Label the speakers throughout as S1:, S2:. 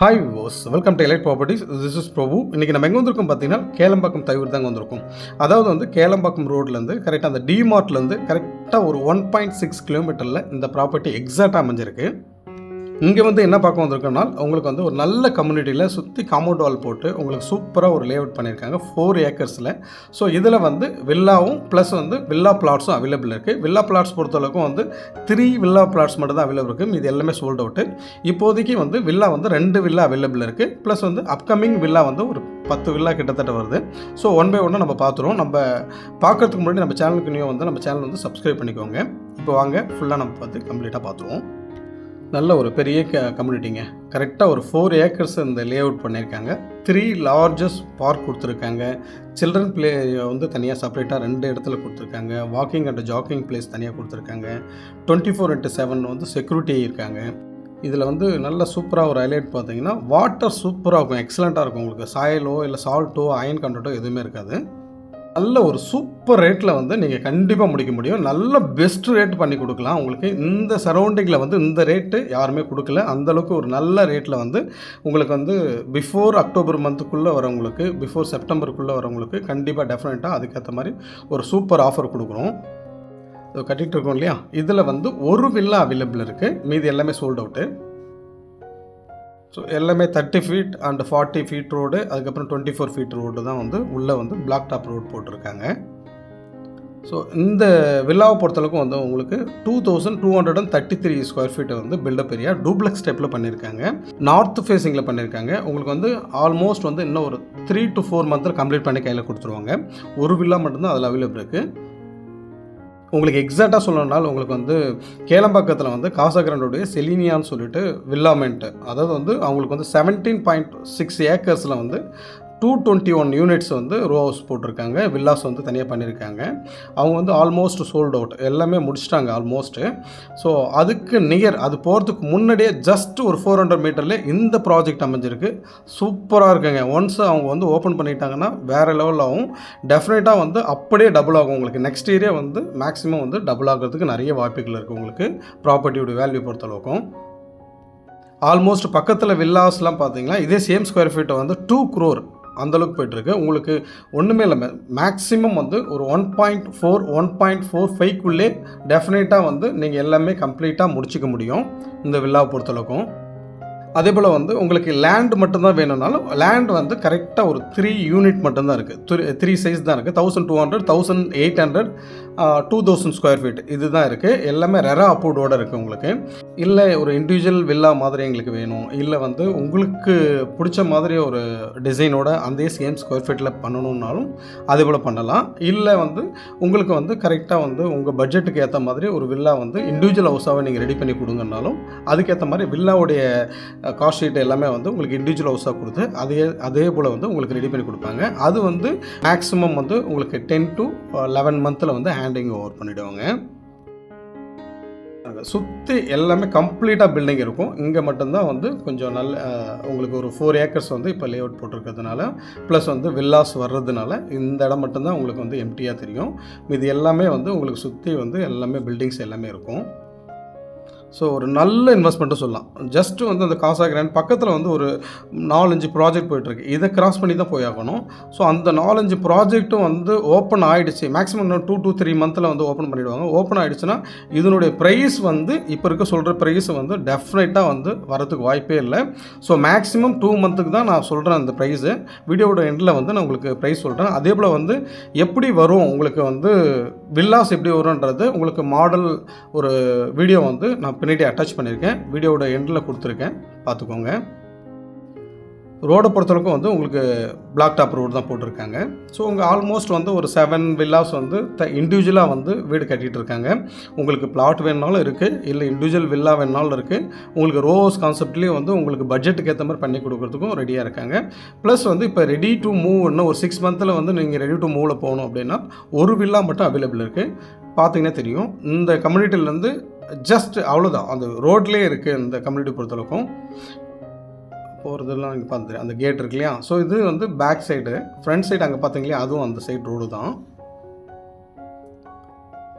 S1: Hi viewers, welcome to Elite Properties. This is Prabhu. இன்றைக்கி நம்ம எங்கே வந்திருக்கோம் பார்த்தீங்கன்னா, கேளம்பாக்கம் தவிர தாங்க வந்திருக்கோம். அதாவது வந்து கேளம்பாக்கம் ரோட்லேருந்து கரெக்டாக அந்த டிமார்ட்லேருந்து கரெக்டாக ஒரு 1.6 கிலோமீட்டரில் இந்த ப்ராப்பர்ட்டி எக்ஸாக்டாக அமைஞ்சிருக்கு. இங்கே வந்து என்ன பார்க்க வந்திருக்கோம்னா, உங்களுக்கு வந்து ஒரு நல்ல கம்யூனிட்டியில் சுற்றி காம்பவுண்ட் வால் போட்டு உங்களுக்கு சூப்பராக ஒரு லேஅவுட் பண்ணியிருக்காங்க 4 ஏக்கர்ஸில். ஸோ இதில் வந்து வில்லாவும் ப்ளஸ் வந்து வில்லா பிளாட்ஸும் அவைலபிள் இருக்குது. வில்லா பிளாட்ஸ் பொறுத்தளவுக்கும் வந்து 3 வில்லா பிளாட்ஸ் மட்டும் தான் அவைலபிள் இருக்குது. இது எல்லாமே சோல்ட் அவுட்டு. இப்போதைக்கு வந்து வில்லா வந்து 2 வில்லா அவைலபிள் இருக்குது. ப்ளஸ் வந்து அப்கமிங் வில்லா வந்து ஒரு 10 வில்லா கிட்டத்தட்ட வருது. ஸோ ஒன் பை ஒன்னாக நம்ம பார்த்துருவோம். நம்ம பார்க்குறதுக்கு முன்னாடி நம்ம சேனலுக்கு நியூ வந்து நம்ம சேனல் வந்து சப்ஸ்கிரைப் பண்ணிக்கோங்க. இப்போ வாங்க ஃபுல்லாக நம்ம பார்த்து கம்ப்ளீட்டாக பார்த்துருவோம். நல்ல ஒரு பெரிய கம்யூனிட்டிங்க. கரெக்டாக ஒரு 4 ஏக்கர்ஸ் இந்த லே அவுட் பண்ணியிருக்காங்க. 3 லார்ஜஸ்ட் பார்க் கொடுத்துருக்காங்க. சில்ட்ரன் பிளே வந்து தனியாக செப்பரேட்டாக 2 இடத்துல கொடுத்துருக்காங்க. வாக்கிங் அண்ட் ஜாக்கிங் பிளேஸ் தனியாக கொடுத்துருக்காங்க. 24/7 வந்து செக்யூரிட்டி இருக்காங்க. இதில் வந்து நல்ல சூப்பராக ஒரு ஹைலைட் பார்த்தீங்கன்னா, வாட்டர் சூப்பராக இருக்கும், எக்ஸலண்ட்டாக இருக்கும். உங்களுக்கு சாயலோ இல்லை சால்ட்டோ அயன் கண்டென்ட்டோ எதுவுமே இருக்காது. நல்ல ஒரு சூப்பர் ரேட்டில் வந்து நீங்கள் கண்டிப்பாக முடிக்க முடியும். நல்ல பெஸ்ட் ரேட் பண்ணி கொடுக்கலாம். உங்களுக்கு இந்த சரௌண்டிங்கில் வந்து இந்த ரேட்டு யாருமே கொடுக்கல. அந்தளவுக்கு ஒரு நல்ல ரேட்டில் வந்து உங்களுக்கு வந்து பிஃபோர் அக்டோபர் மந்த்துக்குள்ளே வரவங்களுக்கு, பிஃபோர் செப்டம்பருக்குள்ளே வரவங்களுக்கு கண்டிப்பாக டெஃபினட்டாக அதுக்கேற்ற மாதிரி ஒரு சூப்பர் ஆஃபர் கொடுக்குறோம். கட்டிகிட்டு இருக்கோம் இல்லையா, இதில் வந்து ஒரு வில்லா அவைலபிள் இருக்குது. மீதி எல்லாமே சோல்ட் அவுட்டு. ஸோ எல்லாமே 30 ஃபீட் அண்ட் 40 ஃபீட் ரோடு, அதுக்கப்புறம் 24 ஃபீட் ரோடு தான் வந்து உள்ளே வந்து பிளாக் டாப் ரோடு போட்டிருக்காங்க. ஸோ இந்த வில்லாவை பொறுத்தளவுக்கு வந்து உங்களுக்கு 2233 ஸ்கொயர் ஃபீட்டை வந்து பில்டப் ஏரியா டூப்ளெக்ஸ் டைப்பில் பண்ணியிருக்காங்க. நார்த் ஃபேஸிங்கில் பண்ணியிருக்காங்க. உங்களுக்கு வந்து ஆல்மோஸ்ட் வந்து இன்னும் ஒரு 3 to 4 மந்த்தில் கம்ப்ளீட் பண்ணி கையில் கொடுத்துருவாங்க. ஒரு வில்லா மட்டும்தான் அதில் அவைலபிள் இருக்குது. உங்களுக்கு எக்ஸாக்டாக சொல்லணும்னாலும் உங்களுக்கு வந்து கேளம்பாக்கத்தில் வந்து காசாகிராண்டோடைய செலினியான்னு சொல்லிட்டு வில்லாமெண்ட்டு, அதாவது வந்து அவங்களுக்கு வந்து 17.6 ஏக்கர்ஸில் வந்து 221 யூனிட்ஸ் வந்து ரோ ஹவுஸ் போட்டிருக்காங்க. வில்லாஸ் வந்து தனியாக பண்ணியிருக்காங்க. அவங்க வந்து ஆல்மோஸ்ட் சோல்ட் அவுட், எல்லாமே முடிச்சிட்டாங்க ஆல்மோஸ்ட்டு. ஸோ அதுக்கு நியர், அது போகிறதுக்கு முன்னாடியே ஜஸ்ட் ஒரு 400 மீட்டர்லேயே இந்த ப்ராஜெக்ட் அமைஞ்சிருக்கு. சூப்பராக இருக்குங்க. ஒன்ஸ் அவங்க வந்து ஓப்பன் பண்ணிட்டாங்கன்னா வேறு லெவலில் ஆகும். டெஃபினட்டாக வந்து அப்படியே டபுள் ஆகும். உங்களுக்கு நெக்ஸ்ட் இயரே வந்து மேக்ஸிமம் வந்து டபுள் ஆகிறதுக்கு நிறைய வாய்ப்புகள் இருக்குது. உங்களுக்கு ப்ராப்பர்ட்டியோட வேல்யூ பொறுத்தளவுக்கும் ஆல்மோஸ்ட் பக்கத்தில் வில்லாஸ்லாம் பார்த்தீங்கன்னா இதே சேம் ஸ்கொயர் ஃபீட்டை வந்து 2 crore அந்தளவுக்கு போய்ட்டுருக்கு. உங்களுக்கு ஒன்றுமே இல்லை, மேக்ஸிமம் வந்து ஒரு 1.4 1.45க்குள்ளே டெஃபினட்டாக வந்து நீங்கள் எல்லாமே கம்ப்ளீட்டாக முடிச்சிக்க முடியும் இந்த வில்லாவை பொறுத்தளவுக்கும். அதே போல் வந்து உங்களுக்கு லேண்ட் மட்டும்தான் வேணும்னாலும் லேண்ட் வந்து கரெக்டாக ஒரு 3 யூனிட் மட்டும்தான் இருக்குது. 3 சைஸ் தான் இருக்குது. 1200, 1800, 2000 ஸ்கொயர் ஃபீட் இது தான் இருக்குது. எல்லாமே ரெரா அப்ரூவ்டோடு இருக்குது. உங்களுக்கு இல்லை ஒரு இண்டிவிஜுவல் வில்லா மாதிரி எங்களுக்கு வேணும், இல்லை வந்து உங்களுக்கு பிடிச்ச மாதிரி ஒரு டிசைனோட அந்த சேம் ஸ்கொயர் ஃபீட்டில் பண்ணணுன்னாலும் அதே போல் பண்ணலாம். இல்லை வந்து உங்களுக்கு வந்து கரெக்டாக வந்து உங்கள் பட்ஜெட்டுக்கு ஏற்ற மாதிரி ஒரு வில்லா வந்து இண்டிவிஜுவல் ஹவுஸாகவே நீங்கள் ரெடி பண்ணி கொடுங்கன்னாலும் அதுக்கேற்ற மாதிரி வில்லாவுடைய காஸ்ட் ஷீட் எல்லாமே வந்து உங்களுக்கு இண்டிவிஜுவல் ஹவுஸாக கொடுத்து அதே போல் வந்து உங்களுக்கு ரெடி பண்ணி கொடுப்பாங்க. அது வந்து மேக்ஸிமம் வந்து உங்களுக்கு 10 to 11 மந்தில் வந்து ஹேண்டிங் ஓவர் பண்ணிவிடுவாங்க. சுற்றி எல்லாமே கம்ப்ளீட்டாக பில்டிங் இருக்கும். இங்கே மட்டும்தான் வந்து கொஞ்சம் நல்ல உங்களுக்கு ஒரு 4 ஏக்கர்ஸ் வந்து இப்போ லே அவுட் போட்டிருக்கிறதுனால ப்ளஸ் வந்து வில்லாஸ் வர்றதுனால இந்த இடம் மட்டும்தான் உங்களுக்கு வந்து எம்டியாக தெரியும். இது எல்லாமே வந்து உங்களுக்கு சுற்றி வந்து எல்லாமே பில்டிங்ஸ் எல்லாமே இருக்கும். ஸோ ஒரு நல்ல இன்வெஸ்ட்மெண்ட்டும் சொல்லலாம். ஜஸ்ட்டு வந்து அந்த காசாகிராண்ட் பக்கத்தில் வந்து ஒரு 4-5 ப்ராஜெக்ட் போய்ட்டுருக்கு. இதை கிராஸ் பண்ணி தான் போய் ஆகணும். ஸோ அந்த 4-5 ப்ராஜெக்ட்டும் வந்து ஓப்பன் ஆகிடுச்சு. மேக்ஸிமம் இன்னும் 2 to 3 மந்தில் வந்து ஓப்பன் பண்ணிவிடுவாங்க. ஓப்பன் ஆகிடுச்சுன்னா இதனுடைய ப்ரைஸ் வந்து இப்போ இருக்க சொல்கிற ப்ரைஸ் வந்து டெஃபினட்டாக வந்து வரதுக்கு வாய்ப்பே இல்லை. ஸோ மேக்ஸிமம் 2 மந்த்துக்கு தான் நான் சொல்கிறேன் அந்த ப்ரைஸு. வீடியோட எண்டில் வந்து நான் உங்களுக்கு ப்ரைஸ் சொல்கிறேன். அதே போல் வந்து எப்படி வரும் உங்களுக்கு வந்து வில்லாஸ் எப்படி வரும்ன்றது உங்களுக்கு மாடல் ஒரு வீடியோ வந்து நான் பின்னாடி அட்டாச் பண்ணியிருக்கேன். வீடியோவோட எண்டில் கொடுத்துருக்கேன், பார்த்துக்கோங்க. ரோடை பொறுத்தவரைக்கும் வந்து உங்களுக்கு பிளாக் டாப் ரோடு தான் போட்டிருக்காங்க. ஸோ உங்கள் ஆல்மோஸ்ட் வந்து ஒரு 7 வில்லாஸ் வந்து இண்டிவிஜுவலாக வந்து வீடு கட்டிகிட்டு இருக்காங்க. உங்களுக்கு பிளாட் வேணுனாலும் இருக்குது, இல்லை இண்டிவிஜுவல் வில்லா வேணுனாலும் இருக்குது. உங்களுக்கு ரோஸ் கான்செப்ட்லேயும் வந்து உங்களுக்கு பட்ஜெட்டுக்கு ஏற்ற மாதிரி பண்ணி கொடுக்குறதுக்கும் ரெடியாக இருக்காங்க. ப்ளஸ் வந்து இப்போ ரெடி டு மூவ் இன்னும் ஒரு 6 மந்தில் வந்து நீங்கள் ரெடி டு மூவில் போகணும் அப்படின்னா ஒரு வில்லா மட்டும் அவைலபிள் இருக்குது. பார்த்தீங்கன்னா தெரியும். இந்த கம்யூனிட்டிலேருந்து ஜஸ்ட் அவ்வளோதான், அந்த ரோட்லேயே இருக்குது. இந்த கம்யூனிட்டி பொறுத்தளவுக்கும் போகிறதெல்லாம் நீங்கள் பார்த்துட்டு அந்த கேட் இருக்கு இல்லையா. ஸோ இது வந்து பேக் சைடு. ஃப்ரண்ட் சைடு அங்கே பார்த்தீங்களா, அதுவும் அந்த சைடு ரோடு தான்.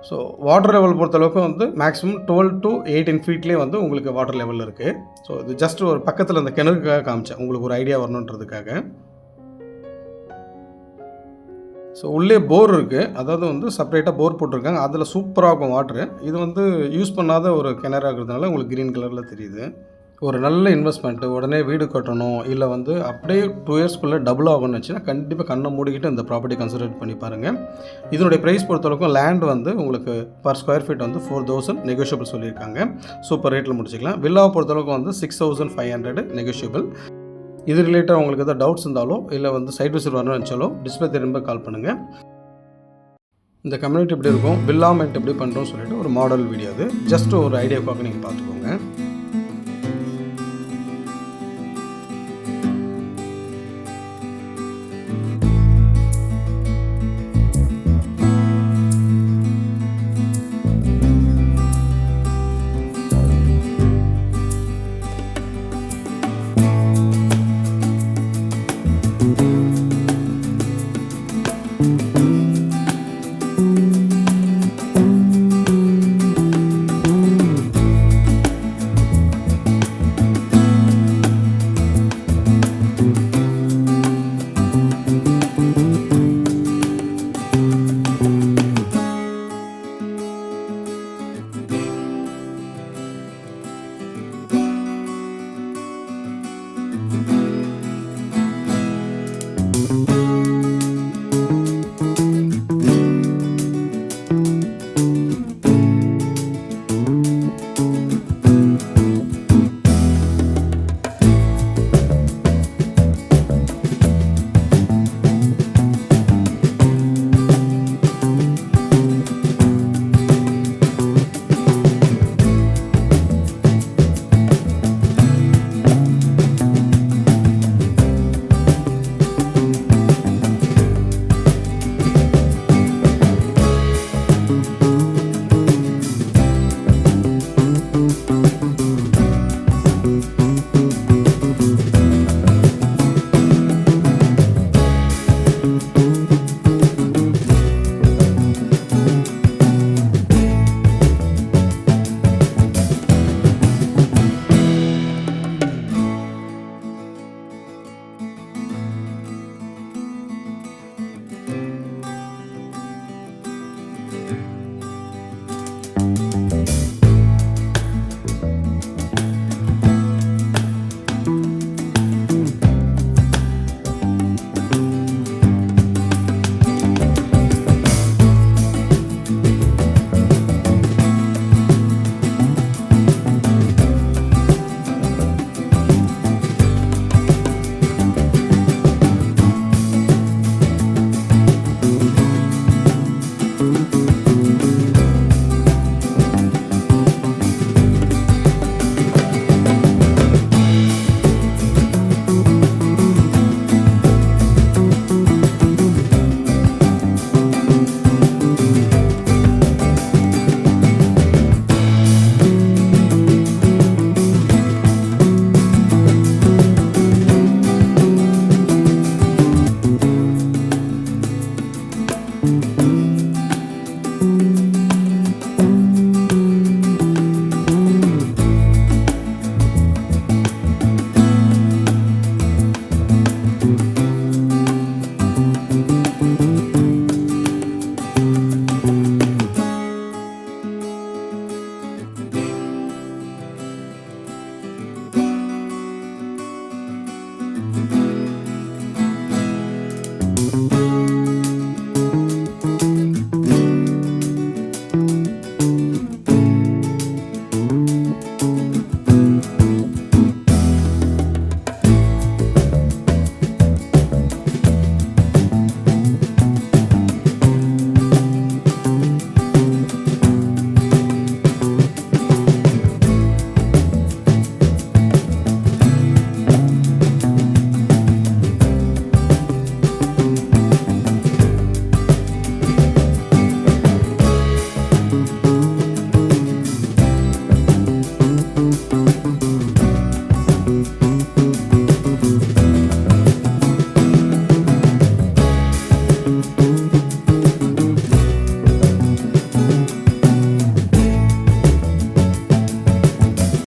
S1: ஸோ வாட்டர் லெவல் பொறுத்தளவுக்கு வந்து மேக்ஸிமம் 12 to 18 ஃபீட்லேயே வந்து உங்களுக்கு வாட்டர் லெவல் இருக்குது. ஸோ இது ஜஸ்ட் ஒரு பக்கத்தில் அந்த கிணறுக்காக காமிச்சேன், உங்களுக்கு ஒரு ஐடியா வரணுன்றதுக்காக. ஸோ உள்ளே போர் இருக்குது, அதாவது வந்து செப்பரேட்டாக போர் போட்டிருக்காங்க. அதில் சூப்பராக இருக்கும் வாட்ரு. இது வந்து யூஸ் பண்ணாத ஒரு கிணறாக இருக்கிறதுனால உங்களுக்கு க்ரீன் கலரில் தெரியுது. ஒரு நல்ல இன்வெஸ்ட்மெண்ட்டு, உடனே வீடு கட்டணும், இல்லை வந்து அப்படியே 2 இயர்ஸ்க்குள்ளே டபுள் ஆகும்னு வச்சுன்னா கண்டிப்பாக கண்ணை மூடிக்கிட்டு இந்த ப்ராப்பர்ட்டி கன்சிடர் பண்ணி பாருங்கள். இதனுடைய ப்ரைஸ் பொறுத்தளவுக்கும் லேண்ட் வந்து உங்களுக்கு பர் ஸ்கொயர் ஃபீட் வந்து 4000 நெகோஷியபிள் சொல்லியிருக்காங்க. சூப்பர் ரேட்டில் முடிச்சிக்கலாம். வில்லாவை பொறுத்தளவுக்கு வந்து 6500 நெகோஷியபிள். இது ரிலேட்டட் உங்களுக்கு எதாவது டவுட்ஸ் இருந்தாலோ இல்லை வந்து சைட் விசிட் வரணும்னு நினச்சாலோ டிஸ்பிளே திரும்ப கால் பண்ணுங்கள். இந்த கம்யூனிட்டி எப்படி இருக்கும், வில்லாமெண்ட் எப்படி பண்ணுறோம்னு சொல்லிட்டு ஒரு மாடல் வீடியோ. அது ஜஸ்ட் ஒரு ஐடியாவுக்காக நீங்கள் பார்த்துக்கோங்க.